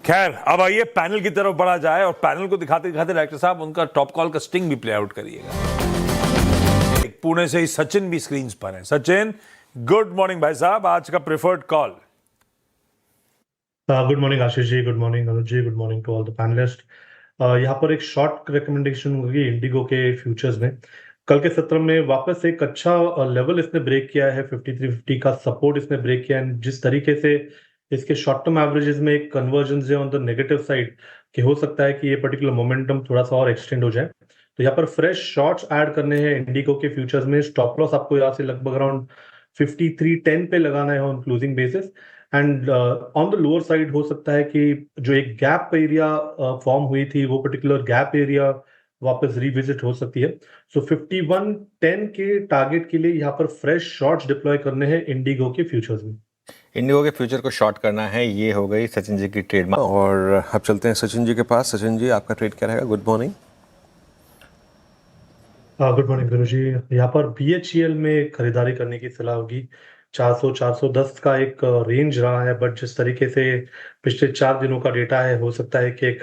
खैर अब आइए पैनल की तरफ बढ़ा जाए और पैनल को दिखाते दिखाते डायरेक्टर साहब उनका टॉप कॉल का स्टिंग भी प्ले आउट करिएगा। पुणे से ही सचिन भी स्क्रीन पर है। सचिन, गुड मॉर्निंग भाई साहब, आज का preferred call. Good morning Ashish ji, good morning Anuj ji, good morning to all the panelist. यहाँ पर एक शॉर्ट रिकमेंडेशन होगी इंडिगो के फ्यूचर्स में। कल के सत्र में वापस एक अच्छा लेवल इसने ब्रेक किया है, 5350 का सपोर्ट इसने ब्रेक किया है। जिस तरीके से इसके शॉर्ट टर्म एवरेजेस में एक कन्वर्जेंस है ऑन द नेगेटिव साइड कि हो सकता है कि ये पर्टिकुलर मोमेंटम थोड़ा सा और एक्सटेंड हो जाए, तो यहाँ पर फ्रेश शॉर्ट्स ऐड करने हैं इंडिगो के फ्यूचर्स में। स्टॉप लॉस आपको यहाँ से लगभग अराउंड 5310 पे लगाना है on closing basis. And on the lower side हो सकता है कि जो एक गैप एरिया फॉर्म हुई थी वो पर्टिकुलर गैप एरिया वापस रिविजिट हो सकती है। सो 5110 के टारगेट के लिए यहाँ पर फ्रेश शॉर्ट्स डिप्लॉय करने हैं इंडिगो के फ्यूचर्स में। इंडिगो के फ्यूचर को शॉर्ट करना है, ये हो गई सचिन जी की ट्रेडमार्क। और अब चलते हैं सचिन जी के पास। सचिन जी, आपका ट्रेड क्या रहेगा? Good morning. गुड मॉर्निंग गुरु जी। यहाँ पर BHEL में खरीदारी करने की सलाह होगी। 400-410 का एक रेंज रहा है, बट जिस तरीके से पिछले 4 दिनों का डेटा है, हो सकता है कि एक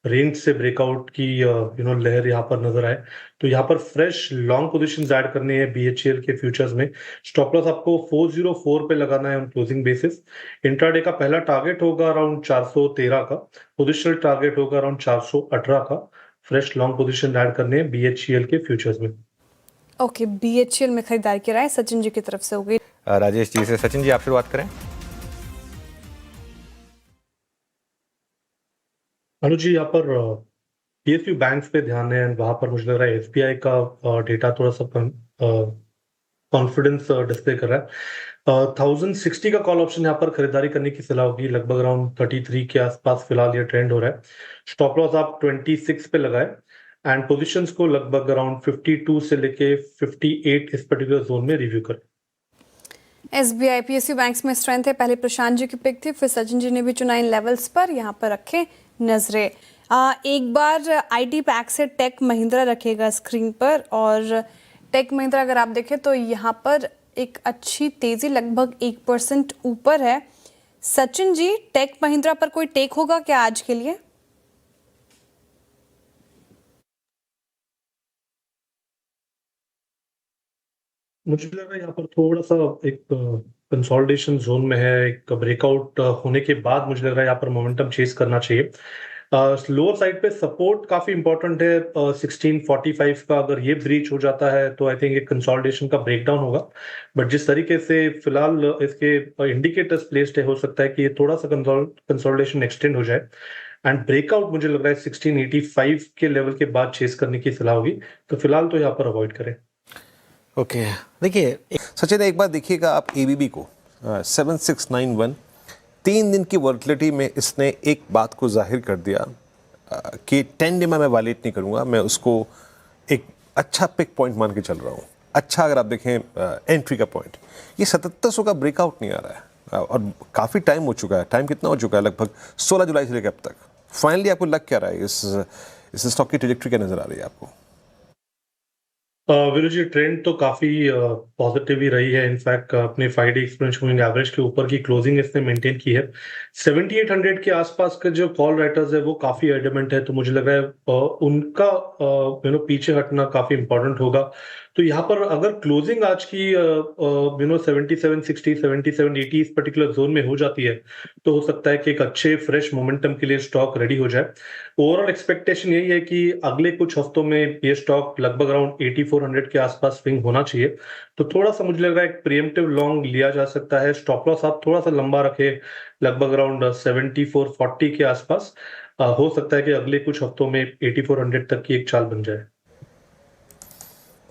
रेंज से ब्रेकआउट की लहर यहाँ पर नजर आए। तो यहाँ पर फ्रेश लॉन्ग पोजीशंस ऐड करनी है BHEL के फ्यूचर्स में। स्टॉप लॉस आपको 404 पे लगाना है ऑन क्लोजिंग बेसिस। इंट्राडे का पहला टारगेट होगा अराउंड 413 का, पोजिशनल टारगेट होगा अराउंड 418 का। फ्रेश लॉन्ग पोजीशन ऐड करने हैं BHEL के फ्यूचर्स में। ओके, BHEL में खरीदारी की राय सचिन जी की तरफ से हो गई। राजेश जी से। सचिन जी, आप शुरुआत करें। अनुज जी, यहाँ पर PSU बैंक्स पे ध्यान है। वहां पर मुझे लग रहा है SBI का डेटा थोड़ा सा कॉन्फिडेंस डिस्प्ले कर रहा है। 1060 का कॉल ऑप्शन यहाँ पर खरीदारी करने की सलाह होगी। लगभग अराउंड 33 के आसपास फिलहाल ये ट्रेंड हो रहा है। स्टॉप लॉस आप 26 पे लगाए एंड पोजीशंस को लगभग अराउंड 52 से लेके 58 इस पर्टिकुलर जोन में रिव्यू करें। SBI PSU बैंक्स में स्ट्रेंथ है। पहले प्रशांत जी की पिक थी, फिर सचिन जी ने भी चुना इन लेवल्स पर। यहाँ पर रखे नजरें। एक बार IT पैक से टेक महिंद्रा रखेगा स्क्रीन पर, और टेक महिंद्रा अगर आप देखें तो यहाँ पर एक अच्छी तेजी लगभग 1% ऊपर है। सचिन जी, टेक महिंद्रा पर कोई टेक होगा क्या आज के लिए? मुझे लग रहा है यहाँ पर थोड़ा सा एक कंसोलिडेशन जोन में है। एक ब्रेकआउट होने के बाद मुझे लग रहा है यहाँ पर मोमेंटम चेस करना चाहिए। लोअर साइड पे सपोर्ट काफी इंपॉर्टेंट है। 1645 का अगर ये ब्रीच हो जाता है तो आई थिंक एक कंसोलिडेशन का ब्रेकडाउन होगा। बट जिस तरीके से फिलहाल इसके इंडिकेटर्स प्लेस्ड है, हो सकता है कि ये थोड़ा सा कंसोलिडेशन एक्सटेंड हो जाए एंड ब्रेकआउट मुझे लग रहा है 1685 के लेवल के बाद चेस करने की सलाह होगी। तो फिलहाल तो यहाँ पर अवॉइड करें। ओके, देखिए सचिन, एक बार देखिएगा आप ABB को 7691 3 दिन की वॉलेटिलिटी में इसने एक बात को जाहिर कर दिया कि 10 डे में मैं वालेट नहीं करूँगा। मैं उसको एक अच्छा पिक पॉइंट मान के चल रहा हूँ। अच्छा, अगर आप देखें एंट्री का पॉइंट, ये 7700 का ब्रेकआउट नहीं आ रहा है और काफ़ी टाइम हो चुका है। टाइम कितना हो चुका है? लगभग 16 जुलाई से लेकर अब तक। फाइनली आपको लग क्या रहा है? इस स्टॉक की ट्रेजेक्टरी क्या नज़र आ रही है आपको? वीरू जी, ट्रेंड तो काफी पॉजिटिव ही रही है। इनफैक्ट अपने 5 डे एक्सपोनेंशियल मूविंग एवरेज के ऊपर की क्लोजिंग इसने मेंटेन की है। 7800 के आसपास का जो कॉल राइटर्स है वो काफी एडमेंट है, तो मुझे लग रहा है उनका पीछे हटना काफी इंपॉर्टेंट होगा। तो यहाँ पर अगर क्लोजिंग आज की 7760 7780 इस पर्टिकुलर जोन में हो जाती है तो हो सकता है कि एक अच्छे फ्रेश मोमेंटम के लिए स्टॉक रेडी हो जाए। ओवरऑल एक्सपेक्टेशन यही है कि अगले कुछ हफ्तों में ये स्टॉक लगभग अराउंड 8400 के आसपास स्विंग होना चाहिए। तो थोड़ा सा मुझे लग रहा है एक प्रीएम्प्टिव लॉन्ग लिया जा सकता है। स्टॉप लॉस आप थोड़ा सा लंबा रखे, लगभग अराउंड 7440 के आसपास। हो सकता है कि अगले कुछ हफ्तों में 8400 तक की एक चाल बन जाए।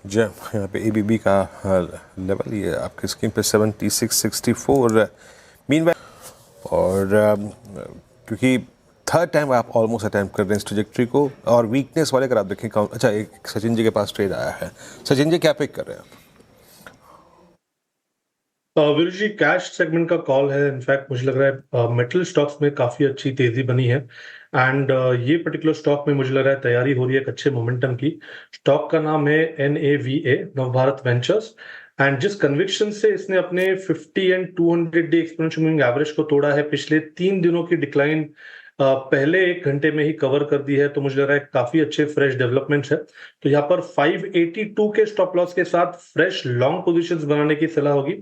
जी, यहाँ पे ABB का लेवल ये आपकी स्क्रीन पे 7664 मीनवाइल। और क्योंकि थर्ड टाइम आप ऑलमोस्ट अटैम्प्ट कर रहे हैं इस ट्रेजेक्टरी को, और वीकनेस वाले अगर आप देखें अच्छा, एक सचिन जी के पास ट्रेड आया है। सचिन जी, क्या पिक कर रहे हैं आप? वीरू जी, कैश सेगमेंट का कॉल है। इनफैक्ट मुझे लग रहा है मेटल स्टॉक्स में काफी अच्छी तेजी बनी है एंड ये पर्टिकुलर स्टॉक में मुझे लग रहा है तैयारी हो रही है एक अच्छे मोमेंटम की। स्टॉक का नाम है NAVA, नवभारत वेंचर्स। एंड जिस कन्विक्शन से इसने अपने 50 and 200 day exponential moving average को तोड़ा है, पिछले 3 दिनों की डिक्लाइन पहले 1 घंटे में ही कवर कर दी है, तो मुझे लग रहा है काफी अच्छे फ्रेश डेवलपमेंट्स है। तो यहाँ पर 582 के स्टॉप लॉस के साथ फ्रेश लॉन्ग पोजीशंस बनाने की सलाह होगी।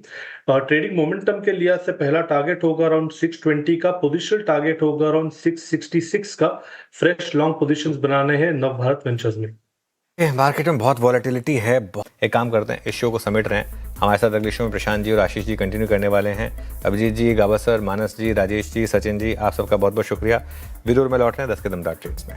ट्रेडिंग मोमेंटम के लिहाज से पहला टारगेट होगा अराउंड 620 का, पोजिशनल टारगेट होगा अराउंड 666 का। फ्रेश लॉन्ग पोजीशंस बनाने हैं नवभारत वेंचर्स में। मार्केट में बहुत वॉलेटिलिटी है। एक काम करते हैं, इस शो को समेट रहे हैं। हमारे साथ अगले शो में प्रशांत जी और आशीष जी कंटिन्यू करने वाले हैं। अभिजीत जी, गाबा सर, मानस जी, राजेश जी, सचिन जी, आप सबका बहुत बहुत शुक्रिया। विदुर में लौट रहे हैं 10 कदम ट्रेड्स में।